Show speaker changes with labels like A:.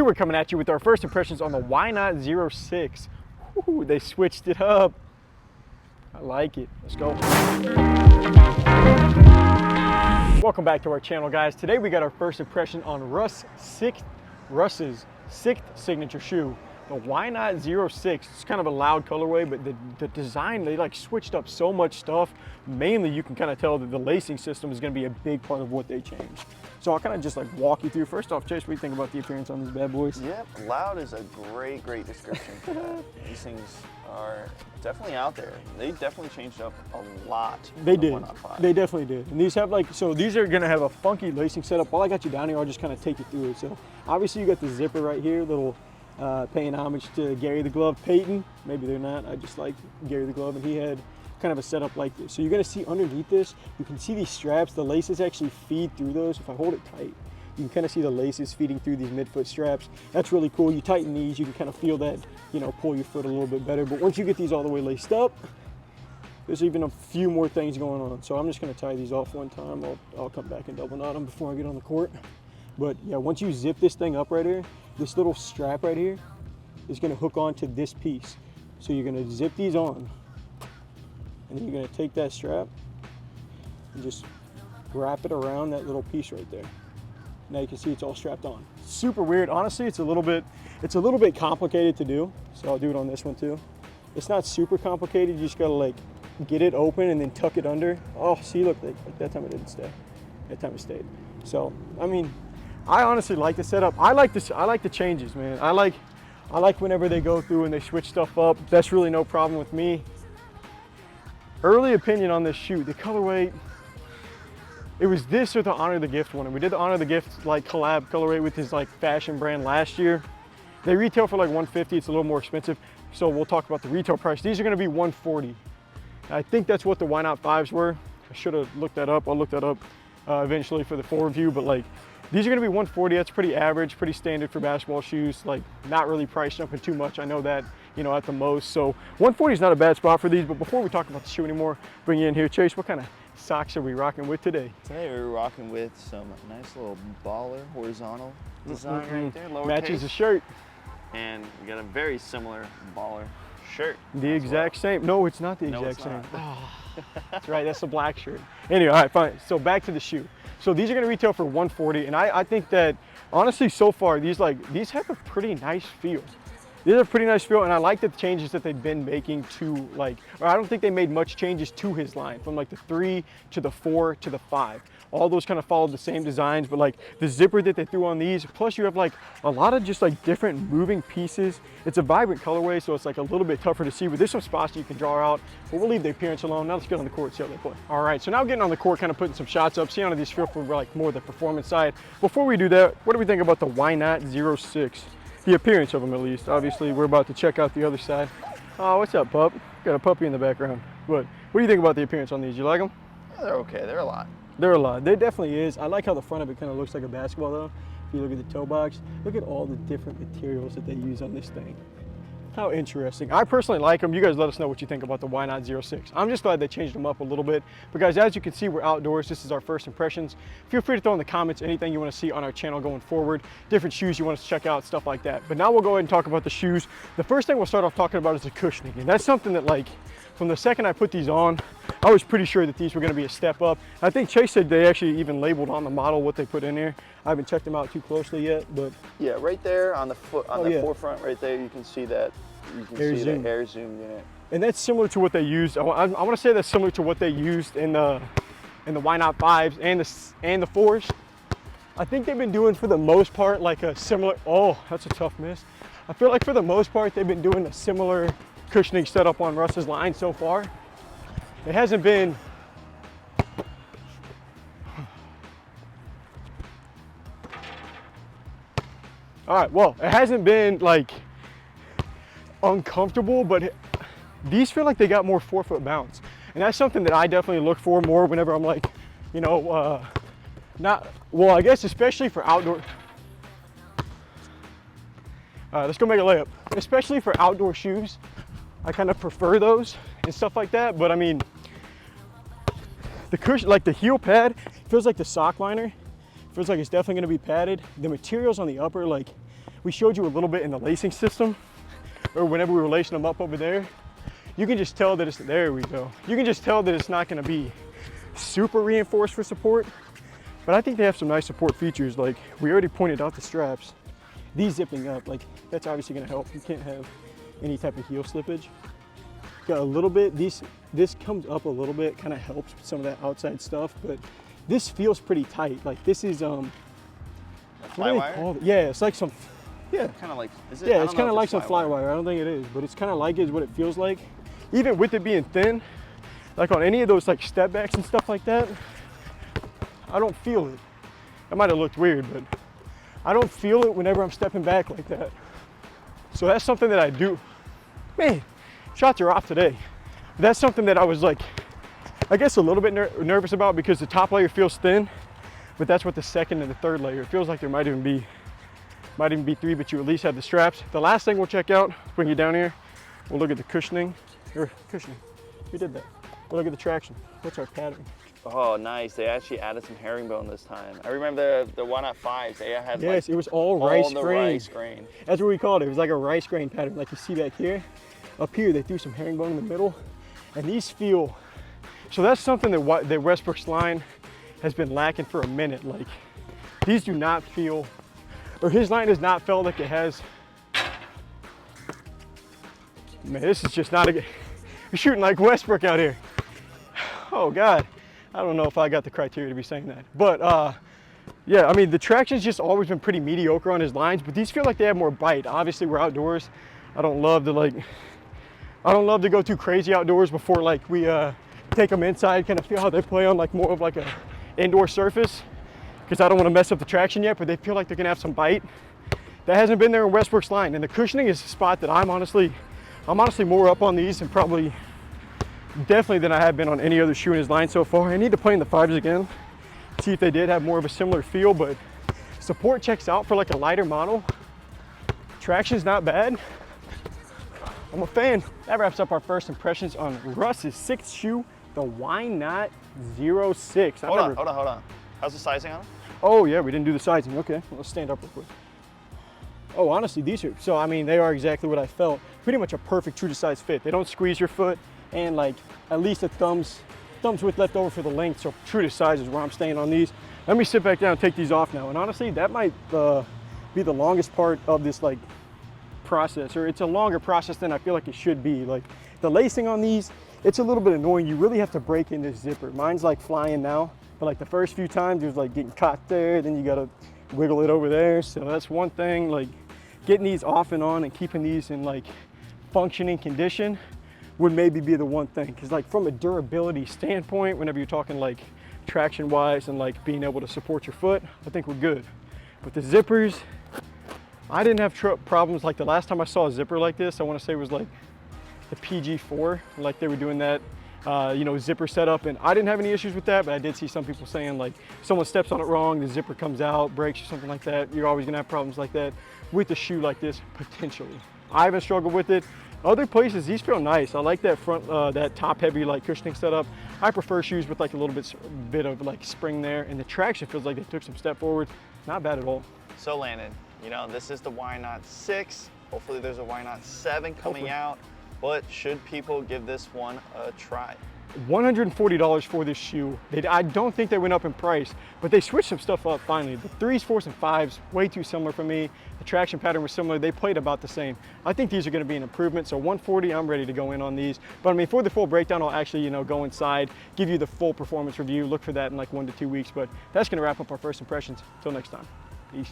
A: We're coming at you with our first impressions on the Why Not Zer0.6. Ooh, they switched it up. I like it. Let's go. Welcome back to our channel, guys. Today we got our first impression on Russ's sixth signature shoe, the Why Not Zer0.6. It's kind of a loud colorway, but the design, they like switched up so much stuff. Mainly, you can kind of tell that the lacing system is going to be a big part of what they changed. So I'll kind of just like walk you through. First off, Chase, what do you think about the appearance on these bad boys?
B: Yep, loud is a great description for that. These things are definitely out there. They definitely changed up a lot.
A: They did. They definitely did. And these have like, so these are gonna have a funky lacing setup. While I got you down here, I'll just kind of take you through it. So obviously you got the zipper right here, little paying homage to Gary the Glove Payton. Maybe they're not. I just like Gary the Glove, and he had kind of a setup like this. So you're gonna see underneath this, you can see these straps, the laces actually feed through those. If I hold it tight, you can kind of see the laces feeding through these midfoot straps. That's really cool. You tighten these, you can kind of feel that, you know, pull your foot a little bit better. But once you get these all the way laced up, there's even a few more things going on. So I'm just gonna tie these off one time. I'll come back and double knot them before I get on the court. But yeah, once you zip this thing up right here, this little strap right here is gonna hook onto this piece. So you're gonna zip these on, and then you're gonna take that strap and just wrap it around that little piece right there. Now you can see it's all strapped on. Super weird. Honestly, it's a little bit complicated to do. So I'll do it on this one too. It's not super complicated. You just gotta like get it open and then tuck it under. Oh, see, look, like that time it didn't stay. That time it stayed. So, I mean, I honestly like the setup. I like this. I like the changes, man. I like whenever they go through and they switch stuff up. That's really no problem with me. Early opinion on this shoe, the colorway, it was this or the Honor the Gift one. And we did the Honor the Gift like collab colorway with his like fashion brand last year. They retail for like $150. It's a little more expensive. So we'll talk about the retail price. These are gonna be $140. I think that's what the Why Not 5s were. I should have looked that up. I'll look that up eventually for the full review, but like these are gonna be $140. That's pretty average, pretty standard for basketball shoes. Like not really price jumping too much. I know that, you know, at the most. So $140 is not a bad spot for these, but before we talk about the shoe anymore, bring you in here. Chase, what kind of socks are we rocking with today?
B: Today we're rocking with some nice little baller horizontal design right there, lowercase.
A: Matches the shirt.
B: And we got a very similar baller shirt.
A: The exact same. No, it's not the exact same. Oh, that's right, that's the black shirt. Anyway, all right, fine. So back to the shoe. So these are gonna retail for $140, and I think that honestly so far these have a pretty nice feel. These are a pretty nice feel, and I like the changes that they've been making to like, or I don't think they made much changes to his line from like the 3 to the 4 to the 5. All those kind of followed the same designs, but like the zipper that they threw on these, plus you have like a lot of just like different moving pieces. It's a vibrant colorway, so it's like a little bit tougher to see, but there's some spots that you can draw out, but we'll leave the appearance alone. Now let's get on the court, see how they play. All right, so now getting on the court, kind of putting some shots up, see how these feel for like more the performance side. Before we do that, what do we think about the Why Not Zer0.6? The appearance of them, at least. Obviously, we're about to check out the other side. Oh, what's up, pup? Got a puppy in the background. But what do you think about the appearance on these? You like them?
B: Yeah, they're okay. They're a lot.
A: They're a lot. They definitely is. I like how the front of it kind of looks like a basketball, though. If you look at the toe box, look at all the different materials that they use on this thing. How interesting. I personally like them. You guys let us know what you think about the Why Not Zer0.6. I'm just glad they changed them up a little bit. But guys, as you can see, we're outdoors. This is our first impressions. Feel free to throw in the comments anything you want to see on our channel going forward, different shoes you want us to check out, stuff like that. But now we'll go ahead and talk about the shoes. The first thing we'll start off talking about is the cushioning. And that's something that like, from the second I put these on, I was pretty sure that these were gonna be a step up. I think Chase said they actually even labeled on the model what they put in here. I haven't checked them out too closely yet, but.
B: Yeah, right there on the foot, on the forefront right there, you can see that. You can see the air zoomed in it.
A: And that's similar to what they used. I want to say that's similar to what they used in the Why Not 5s and the 4s. I think they've been doing for the most part like a similar, oh, that's a tough miss. I feel like for the most part they've been doing a similar cushioning setup on Russ's line so far. It hasn't been, all right, well, it hasn't been like uncomfortable, but these feel like they got more forefoot bounce, and that's something that I definitely look for more whenever I'm like, you know, I guess especially for outdoor. Let's go make a layup. Especially for outdoor shoes, I kind of prefer those and stuff like that. But I mean, the cushion, like the heel pad, feels like the sock liner. Feels like it's definitely going to be padded. The materials on the upper, like we showed you a little bit in the lacing system, or whenever we were lacing them up over there, you can just tell that it's, there we go. You can just tell that it's not gonna be super reinforced for support, but I think they have some nice support features. Like we already pointed out the straps. These zipping up, like that's obviously gonna help. You can't have any type of heel slippage. Got a little bit, this comes up a little bit, kind of helps with some of that outside stuff, but this feels pretty tight. Like this is,
B: Fly wire?
A: Yeah, it's like some, yeah.
B: Kind of like, is it?
A: Yeah, it's kind of like some fly wire. I don't think it is, but it's kind of like it is what it feels like. Even with it being thin, like on any of those like step backs and stuff like that, I don't feel it. That might have looked weird, but I don't feel it whenever I'm stepping back like that. So that's something that I do. Man, shots are off today. That's something that I was like, I guess a little bit nervous about because the top layer feels thin, but that's what the second and the third layer, it feels like there might even be three, but you at least have the straps. The last thing we'll check out, bring you down here, we'll look at the cushioning. We did that. We'll look at the traction. What's our pattern?
B: Oh, nice. They actually added some herringbone this time. I remember the 1.5s. They had
A: yes,
B: like
A: it was all rice grain.
B: Rice grain.
A: That's what we called it. It was like a rice grain pattern, like you see back here. Up here, they threw some herringbone in the middle, and these feel. So that's something that Westbrook's line has been lacking for a minute. Like these do not feel, or his line does not feel like it has. Man, this is just not a. You're shooting like Westbrook out here. Oh God, I don't know if I got the criteria to be saying that, but yeah, I mean the traction's just always been pretty mediocre on his lines, but these feel like they have more bite. Obviously, we're outdoors. I don't love to go too crazy outdoors before like we take them inside, kind of feel how they play on like more of like a indoor surface, because I don't want to mess up the traction yet, but they feel like they're gonna have some bite. That hasn't been there in Westbrook's line, and the cushioning is a spot that I'm honestly more up on these and definitely than I have been on any other shoe in his line so far. I need to play in the 5s again, see if they did have more of a similar feel, but support checks out for like a lighter model. Traction's not bad. I'm a fan. That wraps up our first impressions on Russ's 6th shoe, the Why Not Zer0.6.
B: Hold on. How's the sizing on them?
A: Oh yeah, we didn't do the sizing. Okay, let's stand up real quick. Oh, honestly, these are, so I mean, they are exactly what I felt. Pretty much a perfect true to size fit. They don't squeeze your foot, and like at least a thumb's width left over for the length, so true to size is where I'm staying on these. Let me sit back down and take these off now, and honestly, that might be the longest part of this like process, or it's a longer process than I feel like it should be. Like the lacing on these, it's a little bit annoying. You really have to break in this zipper. Mine's like flying now, but like the first few times it was like getting caught there, then you gotta wiggle it over there. So that's one thing, like getting these off and on and keeping these in like functioning condition would maybe be the one thing, because like from a durability standpoint, whenever you're talking like traction wise and like being able to support your foot, I think we're good. But the zippers, I didn't have problems. Like the last time I saw a zipper like this, I want to say it was like the PG4, like they were doing that zipper setup, and I didn't have any issues with that, but I did see some people saying like someone steps on it wrong, the zipper comes out, breaks or something like that. You're always gonna have problems like that with a shoe like this, potentially. I haven't struggled with it. Other places, these feel nice. I like that front, that top heavy like cushioning setup. I prefer shoes with like a little bit of like spring there, and the traction feels like they took some step forward. Not bad at all.
B: So Landon, this is the Why Not 6. Hopefully there's a Why Not 7 coming out. But should people give this one a try?
A: $140 for this shoe. I don't think they went up in price, but they switched some stuff up finally. The 3s, 4s, and 5s, way too similar for me. The traction pattern was similar. They played about the same. I think these are gonna be an improvement, so $140, I'm ready to go in on these. But I mean, for the full breakdown, I'll actually, go inside, give you the full performance review. Look for that in like 1 to 2 weeks, but that's gonna wrap up our first impressions. Until next time, peace.